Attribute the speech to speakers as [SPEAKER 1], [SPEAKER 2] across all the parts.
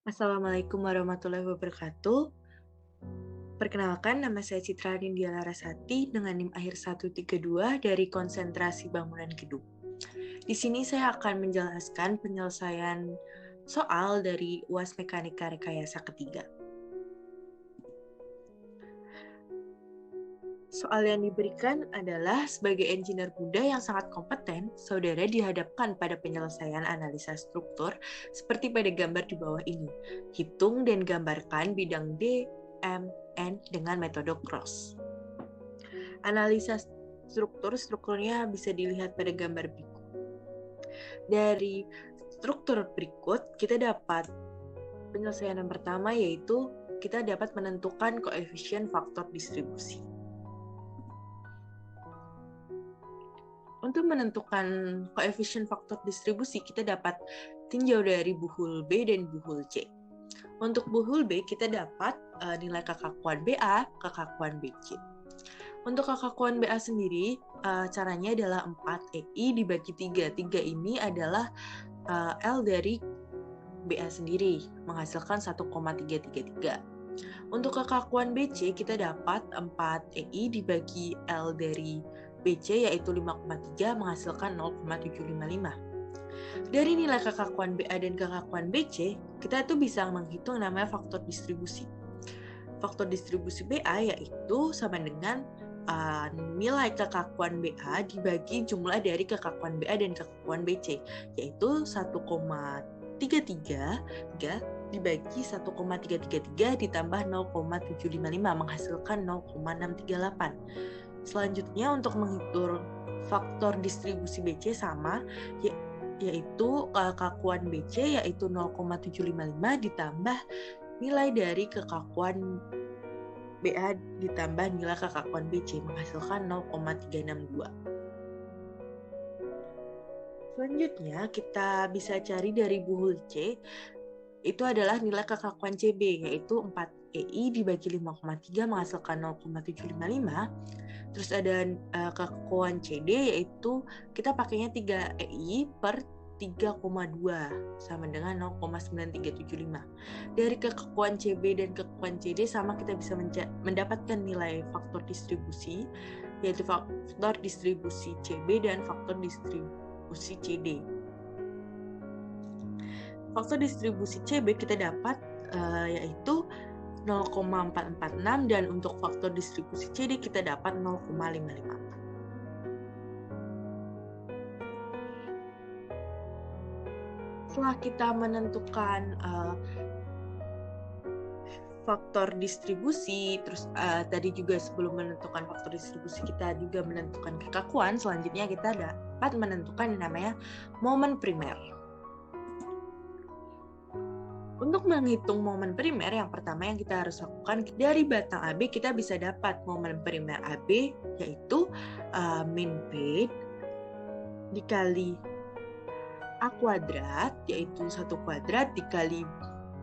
[SPEAKER 1] Assalamualaikum warahmatullahi wabarakatuh. Perkenalkan, nama saya Citra Nindya Larasati dengan NIM akhir 132 dari konsentrasi bangunan gedung. Di sini saya akan menjelaskan penyelesaian soal dari UAS Mekanika Rekayasa ketiga. Soal yang diberikan adalah sebagai engineer muda yang sangat kompeten, saudara dihadapkan pada penyelesaian analisa struktur seperti pada gambar di bawah ini. Hitung dan gambarkan bidang D, M, N dengan metode cross. Analisa strukturnya bisa dilihat pada gambar berikut. Dari struktur berikut, kita dapat penyelesaian yang pertama yaitu kita dapat menentukan koefisien faktor distribusi. Untuk menentukan koefisien faktor distribusi, kita dapat tinjau dari buhul B dan buhul C. Untuk buhul B, kita dapat nilai kekakuan BA, kekakuan BC. Untuk kekakuan BA sendiri, caranya adalah 4 EI dibagi 3. 3 ini adalah L dari BA sendiri, menghasilkan 1,333. Untuk kekakuan BC, kita dapat 4 EI dibagi L dari BC yaitu 5,3 menghasilkan 0,755. Dari nilai kekakuan BA dan kekakuan BC, kita tuh bisa menghitung namanya faktor distribusi. Faktor distribusi BA yaitu sama dengan nilai kekakuan BA dibagi jumlah dari kekakuan BA dan kekakuan BC, yaitu 1,333 dibagi 1,333 ditambah 0,755 menghasilkan 0,638. Selanjutnya untuk menghitung faktor distribusi BC sama, yaitu kekakuan BC yaitu 0,755 ditambah nilai dari kekakuan BA ditambah nilai kekakuan BC menghasilkan 0,362. Selanjutnya kita bisa cari dari buhul C, itu adalah nilai kekakuan CB yaitu 4 EI dibagi 5,3 menghasilkan 0,755. Terus ada kekakuan CD yaitu kita pakainya 3 EI per 3,2 sama dengan 0,9375. Dari kekakuan CB dan kekakuan CD sama, kita bisa mendapatkan nilai faktor distribusi yaitu faktor distribusi CB dan faktor distribusi CD. Faktor distribusi CB kita dapat yaitu 0,446 dan untuk faktor distribusi CD kita dapat 0,554. Setelah kita menentukan faktor distribusi, terus tadi juga sebelum menentukan faktor distribusi kita juga menentukan kekakuan, selanjutnya kita dapat menentukan yang namanya momen primer. Untuk menghitung momen primer, yang pertama yang kita harus lakukan, dari batang AB kita bisa dapat momen primer AB yaitu min P dikali A kuadrat yaitu 1 kuadrat dikali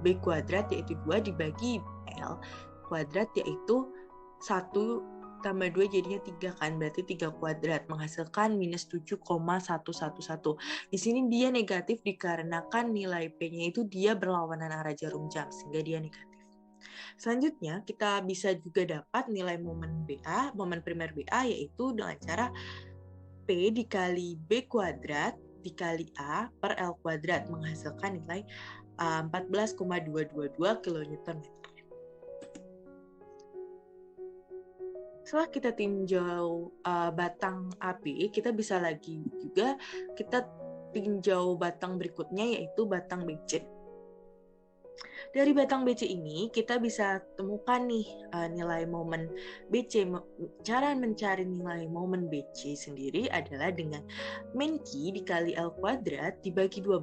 [SPEAKER 1] B kuadrat yaitu 2 dibagi L kuadrat yaitu 1 tambah 2 jadinya 3 kan, berarti 3 kuadrat menghasilkan minus 7,111. Di sini dia negatif dikarenakan nilai P-nya itu dia berlawanan arah jarum jam sehingga dia negatif. Selanjutnya kita bisa juga dapat nilai momen BA, momen primer BA yaitu dengan cara P dikali B kuadrat dikali A per L kuadrat menghasilkan nilai 14,222 kN/m. Setelah kita tinjau batang AB, kita bisa lagi juga kita tinjau batang berikutnya yaitu batang BC. Dari batang BC ini kita bisa temukan nih nilai momen BC. Cara mencari nilai momen BC sendiri adalah dengan min Q dikali L kuadrat dibagi 12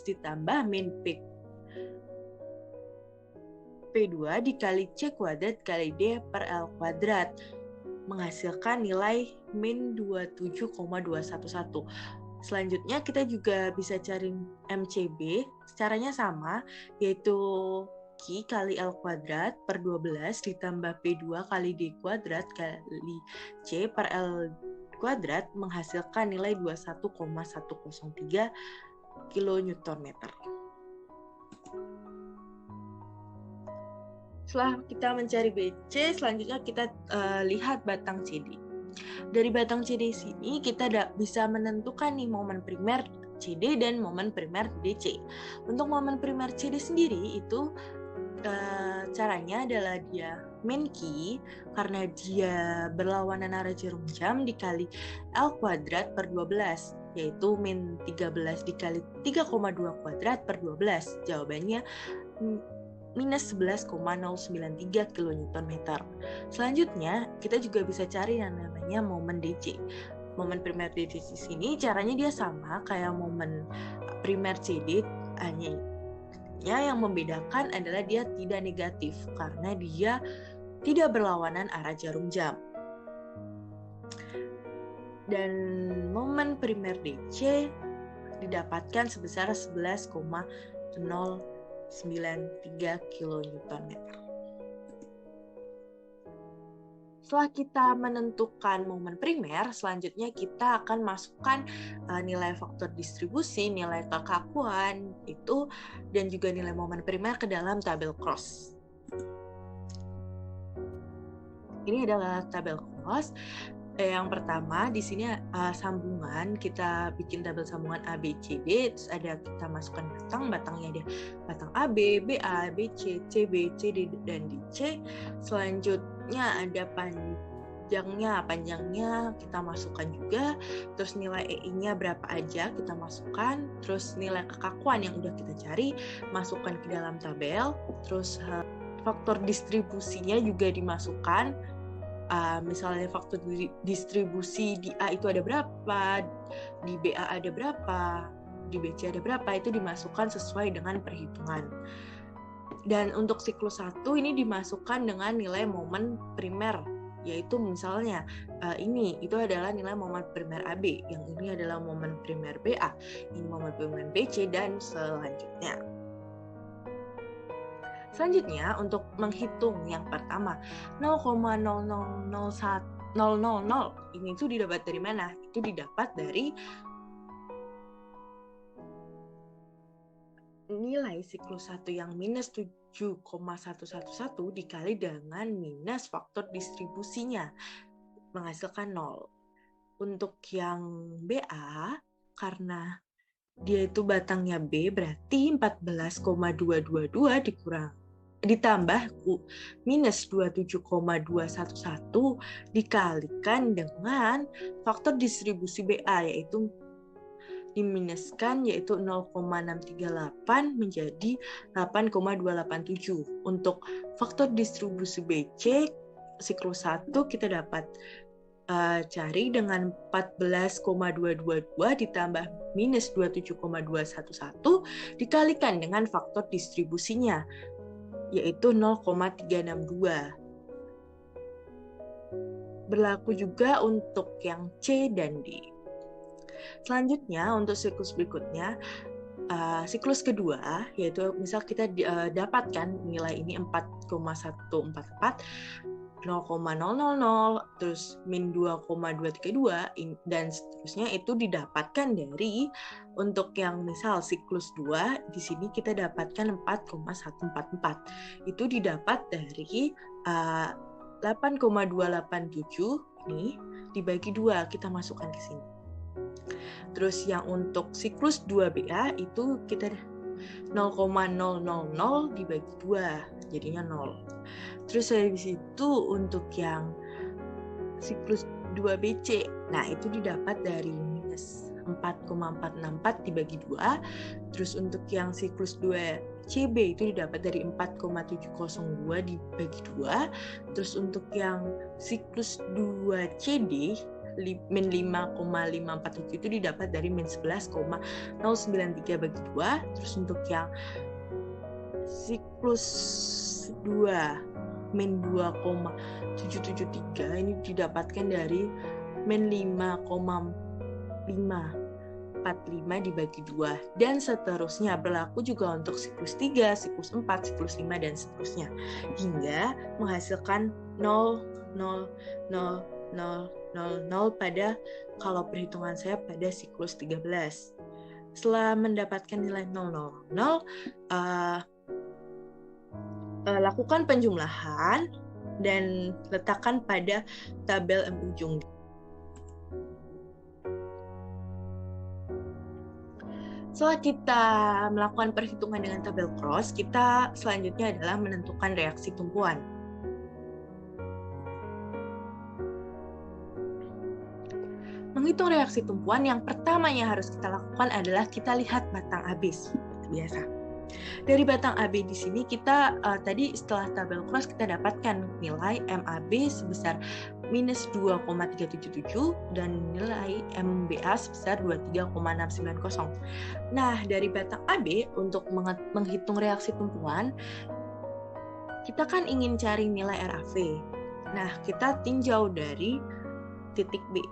[SPEAKER 1] ditambah min P2 dikali C kuadrat kali D per L kuadrat menghasilkan nilai min 27,211. Selanjutnya kita juga bisa cari MCB, caranya sama, yaitu Q kali L kuadrat per 12 ditambah P2 kali D kuadrat kali C per L kuadrat menghasilkan nilai 21,103 kN/m. Setelah kita mencari BC, selanjutnya kita lihat batang CD. Dari batang CD sini kita bisa menentukan nih momen primer CD dan momen primer DC. Untuk momen primer CD sendiri itu caranya adalah dia min key karena dia berlawanan arah jarum jam dikali L kuadrat per 12, yaitu min 13 dikali 3,2 kuadrat per 12. Jawabannya minus 11,093 kN. Selanjutnya, kita juga bisa cari yang namanya momen DC. Momen primer DC di sini caranya dia sama kayak momen primer CD, hanya yang membedakan adalah dia tidak negatif karena dia tidak berlawanan arah jarum jam. Dan momen primer DC didapatkan sebesar 11,093 kN. Setelah kita menentukan momen primer, selanjutnya kita akan masukkan nilai faktor distribusi, nilai kekakuan itu, dan juga nilai momen primer ke dalam tabel cross. Ini adalah tabel cross. Yang pertama di sini sambungan, kita bikin tabel sambungan A, B, C, D, terus ada kita masukkan batangnya ada batang A, B, BA, BC, CB, CD, dan DC. Selanjutnya ada panjangnya kita masukkan juga, terus nilai EI-nya berapa aja kita masukkan, terus nilai kekakuan yang udah kita cari masukkan ke dalam tabel, terus faktor distribusinya juga dimasukkan. Misalnya faktor distribusi di A itu ada berapa, di BA ada berapa, di BC ada berapa, itu dimasukkan sesuai dengan perhitungan. Dan untuk siklus 1 ini dimasukkan dengan nilai momen primer, yaitu misalnya ini itu adalah nilai momen primer AB, yang ini adalah momen primer BA, ini momen primer BC, dan selanjutnya. Selanjutnya, untuk menghitung yang pertama, 0,0001000 ini itu didapat dari mana? Itu didapat dari nilai siklus 1 yang minus 7,111 dikali dengan minus faktor distribusinya, menghasilkan 0. Untuk yang BA, karena dia itu batangnya B, berarti 14,222 ditambah minus 27,211 dikalikan dengan faktor distribusi BA, yaitu diminuskan, yaitu 0,638 menjadi 8,287. Untuk faktor distribusi BC siklus 1 kita dapat cari dengan 14,222 ditambah minus 27,211 dikalikan dengan faktor distribusinya, yaitu 0,362. Berlaku juga untuk yang C dan D. Selanjutnya, untuk siklus berikutnya, siklus kedua, yaitu misal kita dapatkan nilai ini 4,144, 0,000, terus min 2,232, dan seterusnya, itu didapatkan dari, untuk yang misal siklus 2, di sini kita dapatkan 4,144. Itu didapat dari 8,287 ini dibagi 2, kita masukkan ke sini. Terus yang untuk siklus 2BA itu kita 0,000 dibagi 2, jadinya 0. Terus habis itu untuk yang siklus 2BC, nah itu didapat dari minus 4,464 dibagi 2. Terus untuk yang siklus 2CB itu didapat dari 4,702 dibagi 2. Terus untuk yang siklus 2CD min 5,547 itu didapat dari min 11,093 bagi 2. Terus untuk yang siklus 2 min 2,773 ini didapatkan dari min 5,545 dibagi 2, dan seterusnya. Berlaku juga untuk siklus 3, siklus 4, siklus 5, dan seterusnya, hingga menghasilkan 0, 0, 0, 0, 0, 0 pada, kalau perhitungan saya pada siklus 13. Setelah mendapatkan nilai 0, 0, 0, lakukan penjumlahan dan letakkan pada tabel M ujung. Setelah kita melakukan perhitungan dengan tabel cross, kita selanjutnya adalah menentukan reaksi tumpuan. Menghitung reaksi tumpuan, yang pertama yang harus kita lakukan adalah kita lihat batang AB seperti biasa. Dari batang AB di sini kita tadi setelah tabel cross kita dapatkan nilai MAB sebesar minus 2,377 dan nilai MBA sebesar 23,690. Nah, dari batang AB untuk menghitung reaksi tumpuan, kita kan ingin cari nilai RAV. Nah, kita tinjau dari titik B,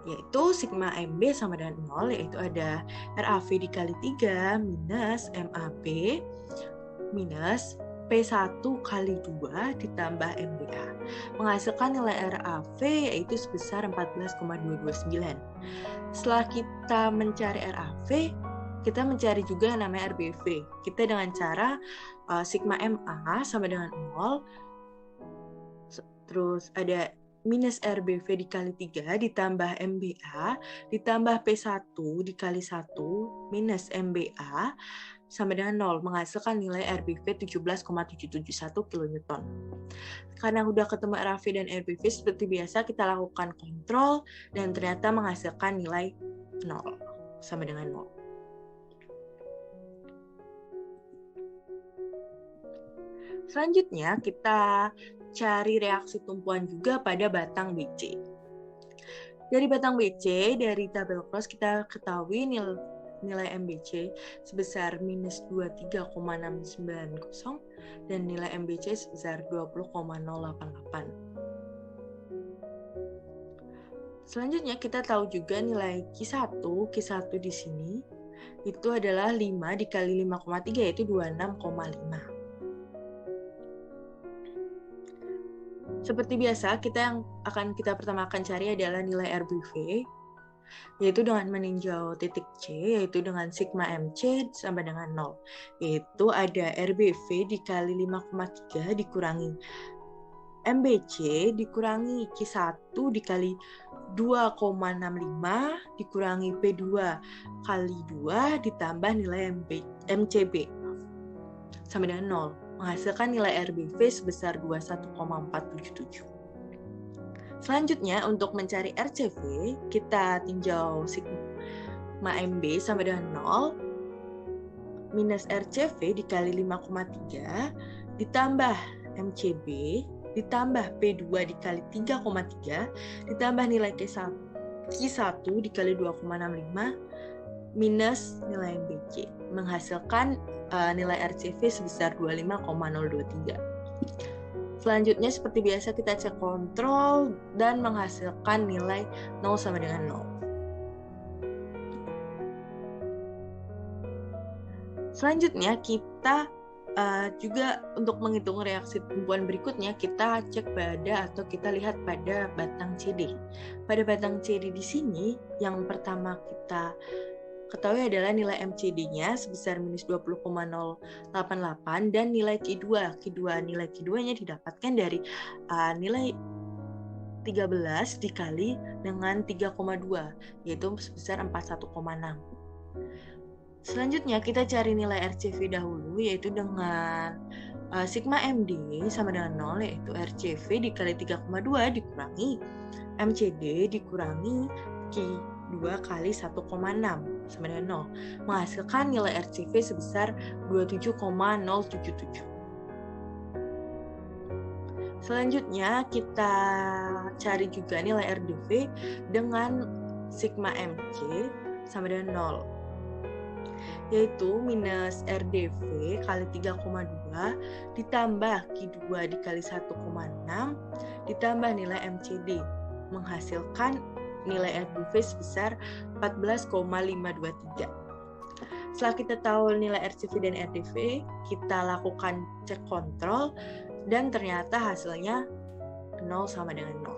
[SPEAKER 1] yaitu sigma MB sama dengan 0, yaitu ada RAV dikali 3 minus MAB minus P1 kali 2 ditambah MBA, menghasilkan nilai RAV yaitu sebesar 14,229. Setelah kita mencari RAV, kita mencari juga yang namanya RBV. Kita dengan cara sigma MA sama dengan 0, terus ada minus RBV dikali 3 ditambah MBA ditambah P1 dikali 1 minus MBA sama dengan 0, menghasilkan nilai RBV 17,771 kN. Karena udah ketemu RAV dan RBV, seperti biasa kita lakukan kontrol dan ternyata menghasilkan nilai 0 sama dengan 0. Selanjutnya kita cari reaksi tumpuan juga pada batang BC. Dari batang BC, dari tabel cross kita ketahui nilai MBC sebesar minus 23,690 dan nilai MBC sebesar 20,088. Selanjutnya kita tahu juga nilai Q1 di sini itu adalah 5 dikali 5,3 yaitu 26,5. Seperti biasa, kita pertama akan cari adalah nilai RBV, yaitu dengan meninjau titik C, yaitu dengan sigma MC sama dengan 0. Yaitu ada RBV dikali 5,3 dikurangi MBC dikurangi Q1 dikali 2,65 dikurangi P2 kali 2 ditambah nilai MCB sama dengan 0. Menghasilkan nilai RBV sebesar 21,477. Selanjutnya, untuk mencari RCV, kita tinjau sigma MB sama dengan 0, minus RCV dikali 5,3, ditambah MCB, ditambah P2 dikali 3,3, ditambah nilai Q1 dikali 2,65, minus nilai MBC, menghasilkan nilai RCV sebesar 25,023. Selanjutnya seperti biasa kita cek kontrol dan menghasilkan nilai 0 sama dengan 0. Selanjutnya kita juga untuk menghitung reaksi tumpuan berikutnya kita cek atau kita lihat pada batang CD. Pada batang CD di sini yang pertama kita ketahui adalah nilai MCD-nya sebesar minus 20,088 dan nilai Q2 nilai Q2-nya didapatkan dari nilai 13 dikali dengan 3,2 yaitu sebesar 41,6. Selanjutnya kita cari nilai RCV dahulu yaitu dengan sigma MD sama dengan 0 yaitu RCV dikali 3,2 dikurangi MCD dikurangi Q2 kali 1,6 sama dengan 0, menghasilkan nilai RCV sebesar 27,077. Selanjutnya kita cari juga nilai RDV dengan sigma MC sama dengan 0, yaitu minus RDV kali 3,2 ditambah Q2 dikali 1,6 ditambah nilai MCD, menghasilkan nilai RDV sebesar 14,523. Setelah kita tahu nilai RCV dan RDV, kita lakukan cek kontrol dan ternyata hasilnya 0 sama dengan 0.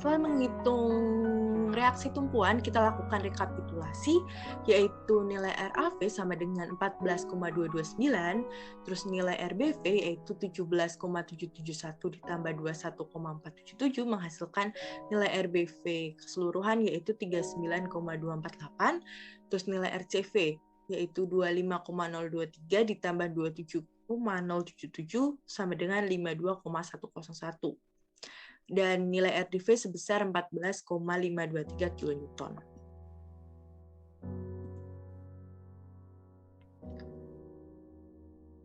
[SPEAKER 1] Setelah menghitung reaksi tumpuan, kita lakukan rekapitulasi, yaitu nilai RAV sama dengan 14,229, terus nilai RBV yaitu 17,771 ditambah 21,477 menghasilkan nilai RBV keseluruhan yaitu 39,248, terus nilai RCV yaitu 25,023 ditambah 27,077 sama dengan 52,101. Dan nilai RDV sebesar 14,523 kN.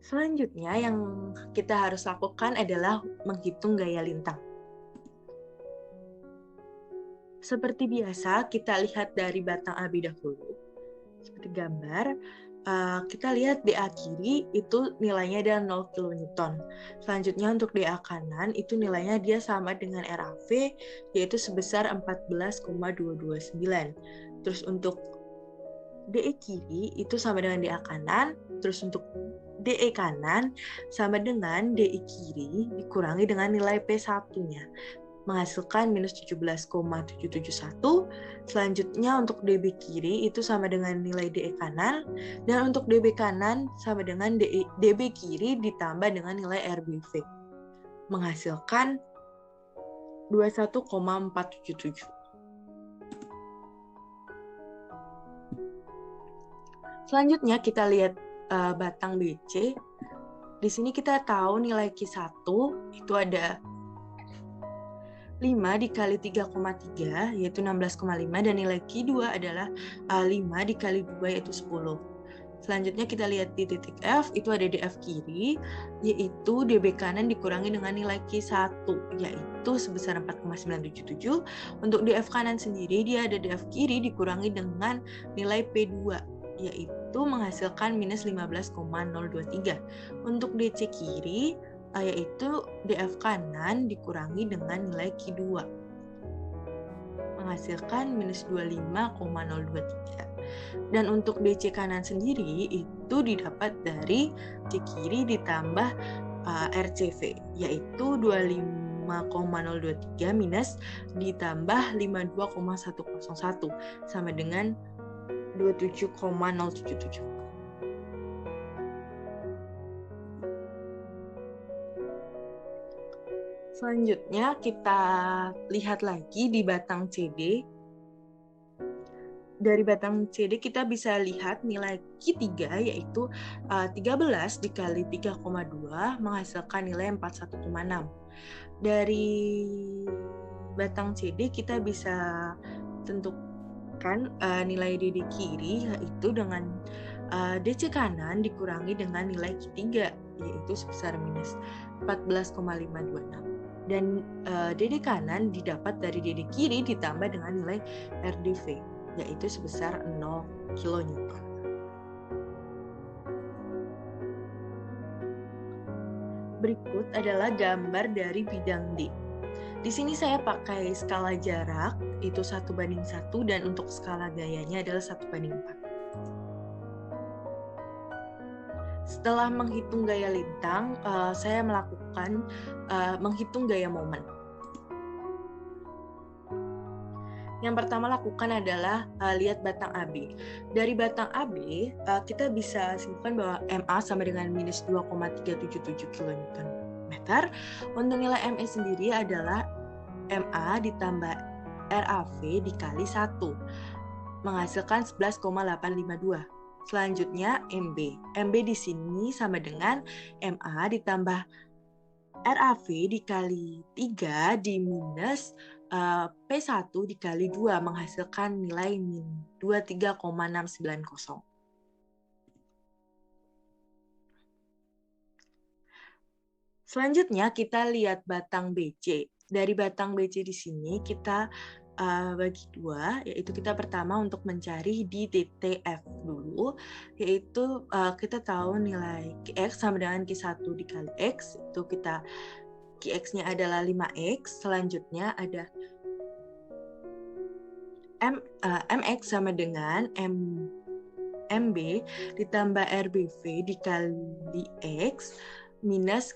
[SPEAKER 1] Selanjutnya yang kita harus lakukan adalah menghitung gaya lintang. Seperti biasa, kita lihat dari batang AB dahulu. Seperti gambar, kita lihat DA kiri itu nilainya adalah 0 kN. Selanjutnya untuk DA kanan itu nilainya dia sama dengan RAV yaitu sebesar 14,229. Terus untuk DE kiri itu sama dengan DA kanan, terus untuk DE kanan sama dengan DE kiri dikurangi dengan nilai P1-nya. Menghasilkan minus 17,771. Selanjutnya untuk DB kiri itu sama dengan nilai DE kanan, dan untuk DB kanan sama dengan DB kiri ditambah dengan nilai RBV. Menghasilkan 21,477. Selanjutnya kita lihat batang BC. Di sini kita tahu nilai Q1 itu ada 5 dikali 3,3 yaitu 16,5 dan nilai Q2 adalah 5 dikali 2 yaitu 10. Selanjutnya kita lihat di titik F itu ada DF kiri yaitu DB kanan dikurangi dengan nilai Q1 yaitu sebesar 4,977. Untuk DF kanan sendiri dia ada DF kiri dikurangi dengan nilai P2 yaitu menghasilkan minus 15,023. Untuk DC kiri yaitu DF kanan dikurangi dengan nilai Q2 menghasilkan minus 25,023. Dan untuk DC kanan sendiri itu didapat dari C kiri ditambah RCV yaitu 25,023 minus ditambah 52,101 sama dengan 27,077. Selanjutnya kita lihat lagi di batang CD. Dari batang CD kita bisa lihat nilai Q3 yaitu 13 dikali 3,2 menghasilkan nilai 41,6. Dari batang CD kita bisa tentukan nilai DD kiri yaitu dengan DC kanan dikurangi dengan nilai Q3 yaitu sebesar minus 14,526. Dan DD kanan didapat dari DD kiri ditambah dengan nilai RDV yaitu sebesar 0 kN. Berikut adalah gambar dari bidang D. Di sini saya pakai skala jarak itu 1:1 dan untuk skala gayanya adalah 1:4. Setelah menghitung gaya lintang, saya melakukan menghitung gaya momen. Yang pertama lakukan adalah lihat batang AB. Dari batang AB, kita bisa simpulkan bahwa MA sama dengan minus 2,377 kN. Untuk nilai ME sendiri adalah MA ditambah RAV dikali 1, menghasilkan 11,852. Selanjutnya MB. MB di sini sama dengan MA ditambah RAV dikali 3 di minus P1 dikali 2 menghasilkan nilai min 23,690. Selanjutnya kita lihat batang BC. Dari batang BC di sini kita bagi dua, yaitu kita pertama untuk mencari di TTF dulu, yaitu kita tahu nilai Qx sama dengan Q1 dikali X, itu kita Qx-nya adalah 5X, selanjutnya ada Mx sama dengan MB ditambah RBV dikali X minus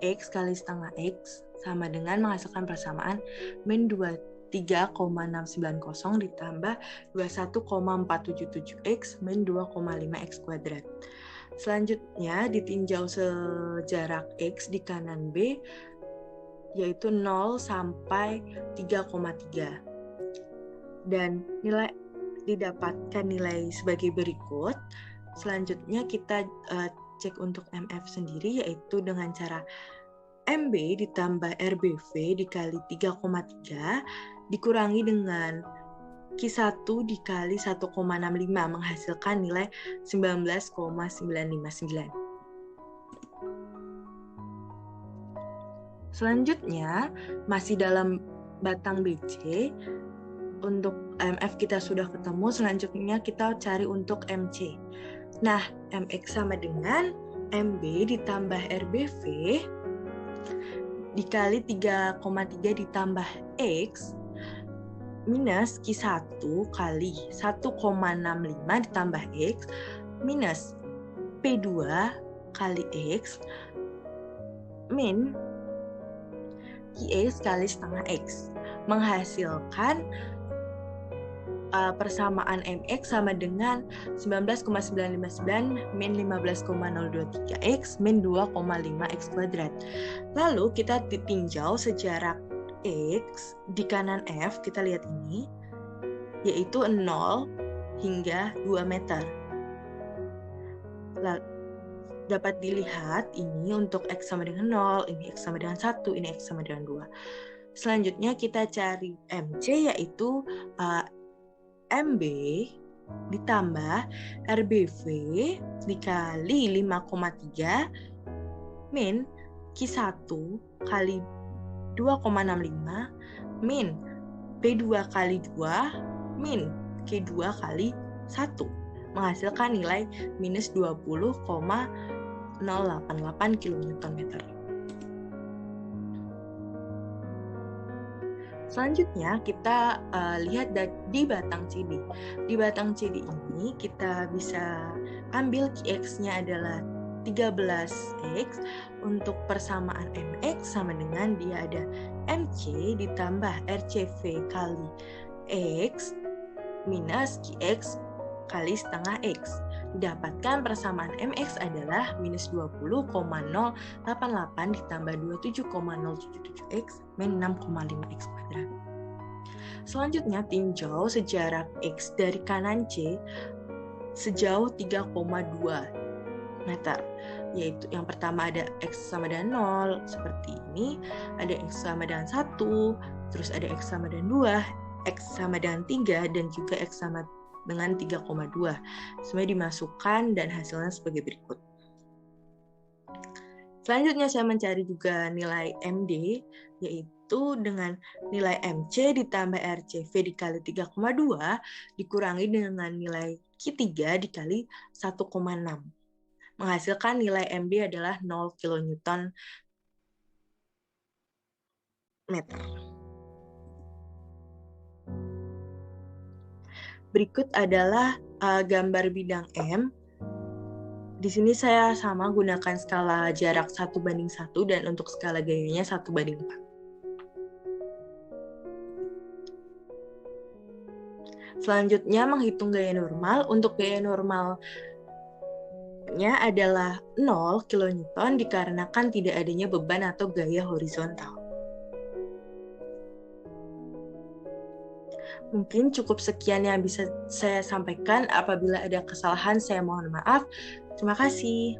[SPEAKER 1] X kali setengah X sama dengan menghasilkan persamaan min 23,690 ditambah 21,477X min 2,5X kuadrat. Selanjutnya ditinjau sejarak X di kanan B, yaitu 0 sampai 3,3. Dan didapatkan nilai sebagai berikut. Selanjutnya kita cek untuk MF sendiri, yaitu dengan cara MB ditambah RBV dikali 3,3 dikurangi dengan Q1 dikali 1,65 menghasilkan nilai 19,959. Selanjutnya, masih dalam batang BC, untuk MF kita sudah ketemu, selanjutnya kita cari untuk MC. Nah, MX sama dengan MB ditambah RBV dikali 3,3 ditambah X minus Q1 kali 1,65 ditambah X minus P2 kali X min Qx kali setengah X menghasilkan persamaan MX sama dengan 19,959 min 15,023X min 2,5X kuadrat. Lalu kita tinjau sejarak X di kanan F, kita lihat ini, yaitu 0 hingga 2 meter. Lalu, dapat dilihat ini untuk X sama dengan 0, ini X sama dengan 1, ini X sama dengan 2. Selanjutnya kita cari MC, yaitu MB ditambah RBV dikali 5,3 min Q1 kali 2,65 min P2 kali 2 min Q2 kali 1 menghasilkan nilai minus 20,088 kN/meter. Selanjutnya kita lihat di batang CD. Di batang CD ini kita bisa ambil Qx-nya adalah 13X. Untuk persamaan MX sama dengan dia ada MC ditambah RCV kali X minus Qx kali setengah X. Didapatkan persamaan MX adalah minus 20,088 ditambah 27,077X min 6,5X kuadrat. Selanjutnya tinjau sejarak X dari kanan C sejauh 3,2 meter. Yaitu yang pertama ada X sama dengan 0, seperti ini. Ada X sama dengan 1, terus ada X sama dengan 2, X sama dengan 3, dan juga X sama dengan 3,2. Semuanya dimasukkan dan hasilnya sebagai berikut. Selanjutnya saya mencari juga nilai MD, yaitu dengan nilai MC ditambah RCV dikali 3,2 dikurangi dengan nilai Q3 dikali 1,6. Menghasilkan nilai MB adalah 0 kN/meter. Berikut adalah gambar bidang M. Di sini saya sama gunakan skala jarak 1:1 dan untuk skala gayanya 1:4. Selanjutnya menghitung gaya normal. Untuk gaya normalnya adalah 0 kN dikarenakan tidak adanya beban atau gaya horizontal. Mungkin cukup sekian yang bisa saya sampaikan. Apabila ada kesalahan, saya mohon maaf. Terima kasih.